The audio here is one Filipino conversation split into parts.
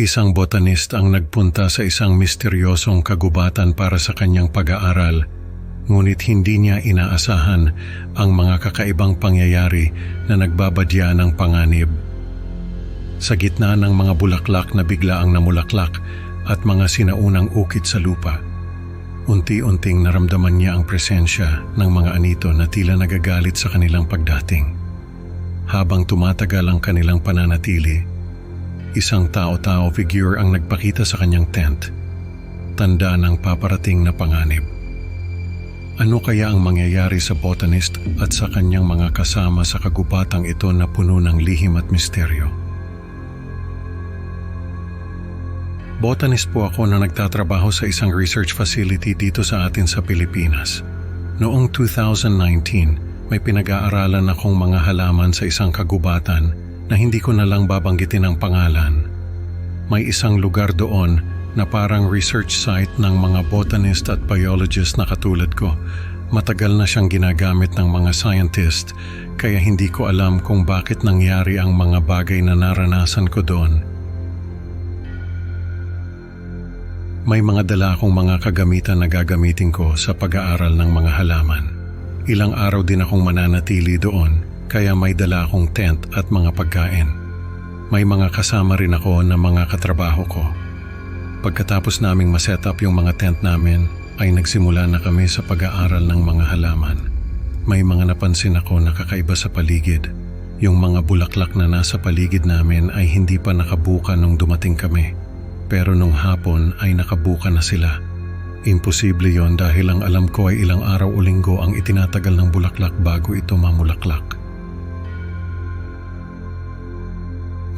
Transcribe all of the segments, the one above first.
Isang botanist ang nagpunta sa isang misteryosong kagubatan para sa kanyang pag-aaral, ngunit hindi niya inaasahan ang mga kakaibang pangyayari na nagbabadya ng panganib. Sa gitna ng mga bulaklak na biglaang namulaklak at mga sinaunang ukit sa lupa, unti-unting naramdaman niya ang presensya ng mga anito na tila nagagalit sa kanilang pagdating. Habang tumatagal ang kanilang pananatili, isang tao-tao figure ang nagpakita sa kanyang tent, tanda ng paparating na panganib. Ano kaya ang mangyayari sa botanist at sa kanyang mga kasama sa kagubatang ito na puno ng lihim at misteryo? Botanist po ako na nagtatrabaho sa isang research facility dito sa atin sa Pilipinas. Noong 2019, may pinag-aaralan akong mga halaman sa isang kagubatan na hindi ko na lang babanggitin ang pangalan. May isang lugar doon na parang research site ng mga botanist at biologist na katulad ko. Matagal na siyang ginagamit ng mga scientist, kaya hindi ko alam kung bakit nangyari ang mga bagay na naranasan ko doon. May mga dala akong mga kagamitan na gagamitin ko sa pag-aaral ng mga halaman. Ilang araw din akong mananatili doon, kaya may dala akong tent at mga pagkain. May mga kasama rin ako na mga katrabaho ko. Pagkatapos naming maset up yung mga tent namin, ay nagsimula na kami sa pag-aaral ng mga halaman. May mga napansin ako na kakaiba sa paligid. Yung mga bulaklak na nasa paligid namin ay hindi pa nakabuka nung dumating kami. Pero nung hapon ay nakabuka na sila. Imposible yon dahil ang alam ko ay ilang araw o linggo ang itinatagal ng bulaklak bago ito mamulaklak.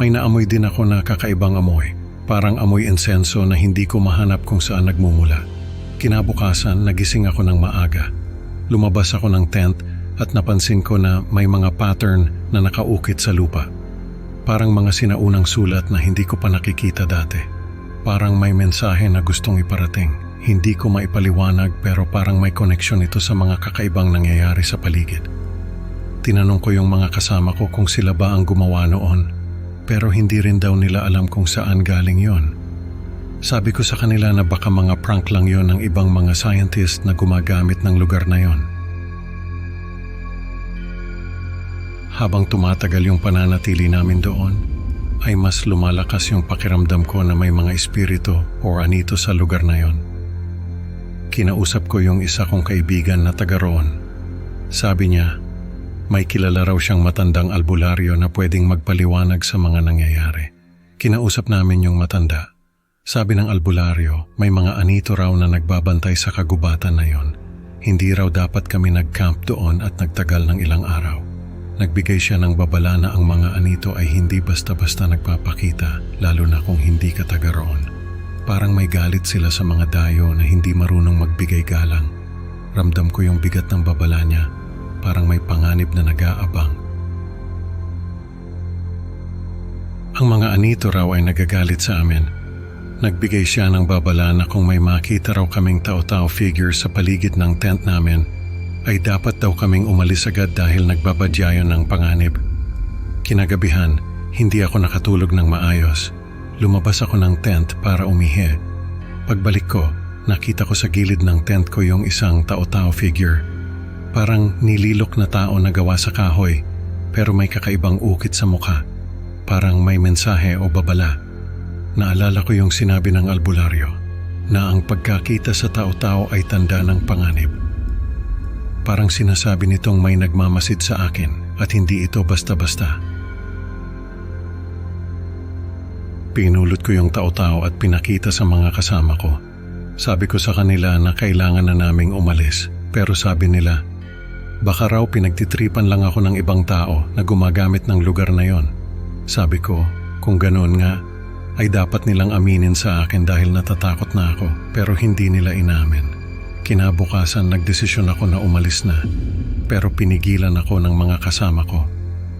May naamoy din ako na kakaibang amoy, parang amoy insenso na hindi ko mahanap kung saan nagmumula. Kinabukasan, nagising ako ng maaga. Lumabas ako ng tent at napansin ko na may mga pattern na nakaukit sa lupa. Parang mga sinaunang sulat na hindi ko pa nakikita dati. Parang may mensahe na gustong iparating. Hindi ko maipaliwanag pero parang may koneksyon ito sa mga kakaibang nangyayari sa paligid. Tinanong ko yung mga kasama ko kung sila ba ang gumawa noon, pero hindi rin daw nila alam kung saan galing yon. Sabi ko sa kanila na baka mga prank lang yon ng ibang mga scientist na gumagamit ng lugar na yon. Habang tumatagal yung pananatili namin doon, ay mas lumalakas yung pakiramdam ko na may mga espiritu o anito sa lugar na yon. Kinausap ko yung isa kong kaibigan na taga roon. Sabi niya, may kilala raw siyang matandang albularyo na pwedeng magpaliwanag sa mga nangyayari. Kinausap namin yung matanda. Sabi ng albularyo, may mga anito raw na nagbabantay sa kagubatan na yon. Hindi raw dapat kami nag-camp doon at nagtagal ng ilang araw. Nagbigay siya ng babala na ang mga anito ay hindi basta-basta nagpapakita, lalo na kung hindi ka taga roon. Parang may galit sila sa mga dayo na hindi marunong magbigay galang. Ramdam ko yung bigat ng babala niya, parang may panganib na nag-aabang. Ang mga anito raw ay nagagalit sa amin. Nagbigay siya ng babala na kung may makita raw kaming tao-tao figure sa paligid ng tent namin, ay dapat daw kaming umalis agad dahil nagbabadyayon ng panganib. Kinagabihan, hindi ako nakatulog ng maayos. Lumabas ako ng tent para umihi. Pagbalik ko, nakita ko sa gilid ng tent ko yung isang tao-tao figure. Parang nililok na tao na gawa sa kahoy, pero may kakaibang ukit sa mukha. Parang may mensahe o babala. Naalala ko yung sinabi ng albularyo, na ang pagkakita sa tao-tao ay tanda ng panganib. Parang sinasabi nitong may nagmamasid sa akin at hindi ito basta-basta. Pinulot ko yung tao-tao at pinakita sa mga kasama ko. Sabi ko sa kanila na kailangan na naming umalis, pero sabi nila, baka raw pinagtitripan lang ako ng ibang tao na gumagamit ng lugar na yon. Sabi ko, kung ganoon nga, ay dapat nilang aminin sa akin dahil natatakot na ako, pero hindi nila inamin. Kinabukasan nagdesisyon ako na umalis na, pero pinigilan ako ng mga kasama ko.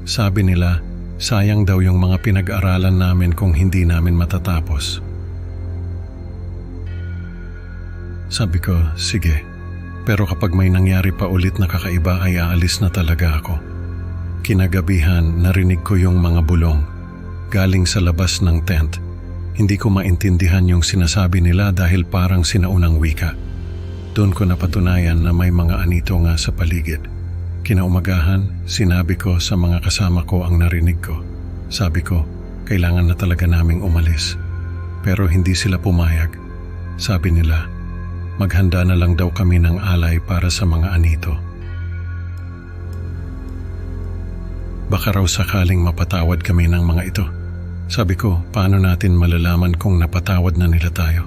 Sabi nila, sayang daw yung mga pinag-aralan namin kung hindi namin matatapos. Sabi ko, sige. Pero kapag may nangyari pa ulit na kakaiba ay aalis na talaga ako. Kinagabihan, narinig ko yung mga bulong. Galing sa labas ng tent. Hindi ko maintindihan yung sinasabi nila dahil parang sinaunang wika. Doon ko napatunayan na may mga anito nga sa paligid. Kinaumagahan, sinabi ko sa mga kasama ko ang narinig ko. Sabi ko, kailangan na talaga naming umalis. Pero hindi sila pumayag. Sabi nila, maghanda na lang daw kami ng alay para sa mga anito. Baka raw sakaling mapatawad kami ng mga ito. Sabi ko, paano natin malalaman kung napatawad na nila tayo?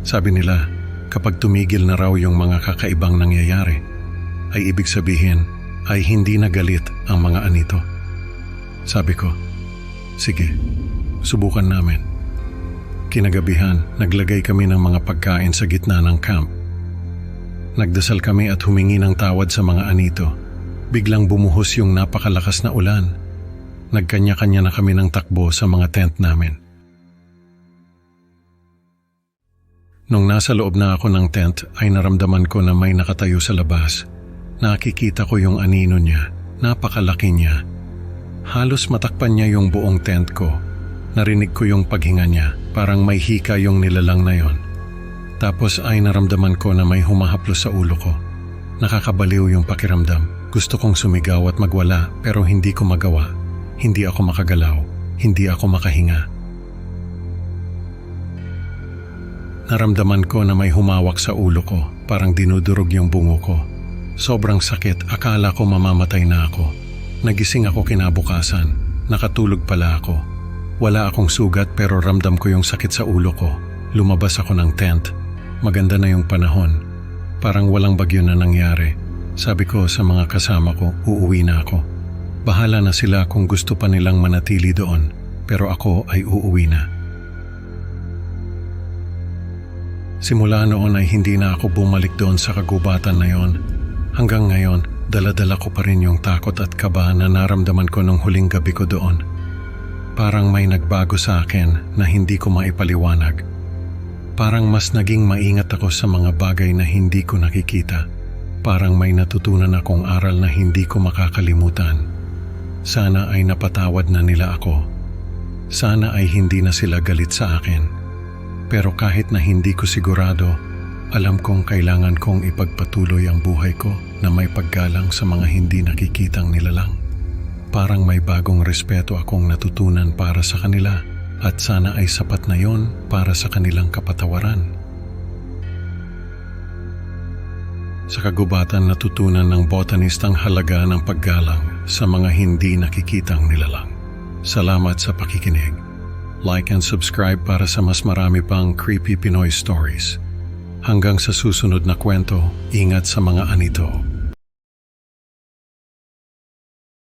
Sabi nila, kapag tumigil na raw yung mga kakaibang nangyayari, ay ibig sabihin ay hindi na galit ang mga anito. Sabi ko, sige, subukan namin. Kinagabihan, naglagay kami ng mga pagkain sa gitna ng camp. Nagdasal kami at humingi ng tawad sa mga anito. Biglang bumuhos yung napakalakas na ulan. Nagkanya-kanya na kami ng takbo sa mga tent namin. Nung nasa loob na ako ng tent ay naramdaman ko na may nakatayo sa labas. Nakikita ko yung anino niya, napakalaki niya. Halos matakpan niya yung buong tent ko. Narinig ko yung paghinga niya, parang may hika yung nilalang na yon. Tapos ay naramdaman ko na may humahaplos sa ulo ko. Nakakabaliw yung pakiramdam. Gusto kong sumigaw at magwala pero hindi ko magawa. Hindi ako makagalaw, hindi ako makahinga. Naramdaman ko na may humawak sa ulo ko, parang dinudurog yung bungo ko. Sobrang sakit, akala ko mamamatay na ako. Nagising ako kinabukasan, nakatulog pala ako. Wala akong sugat pero ramdam ko yung sakit sa ulo ko. Lumabas ako ng tent. Maganda na yung panahon. Parang walang bagyo na nangyari. Sabi ko sa mga kasama ko, uuwi na ako. Bahala na sila kung gusto pa nilang manatili doon, pero ako ay uuwi na. Simula noon ay hindi na ako bumalik doon sa kagubatan na yon. Hanggang ngayon, dala-dala ko pa rin yung takot at kaba na naramdaman ko nung huling gabi ko doon. Parang may nagbago sa akin na hindi ko maipaliwanag. Parang mas naging maingat ako sa mga bagay na hindi ko nakikita. Parang may natutunan akong aral na hindi ko makakalimutan. Sana ay napatawad na nila ako. Sana ay hindi na sila galit sa akin. Pero kahit na hindi ko sigurado, alam kong kailangan kong ipagpatuloy ang buhay ko na may paggalang sa mga hindi nakikitang nilalang. Parang may bagong respeto akong natutunan para sa kanila at sana ay sapat na yon para sa kanilang kapatawaran. Sa kagubatan natutunan ng botanist ang halaga ng paggalang sa mga hindi nakikitang nilalang. Salamat sa pakikinig. Like and subscribe para sa mas marami pang creepy Pinoy stories. Hanggang sa susunod na kwento, ingat sa mga anito.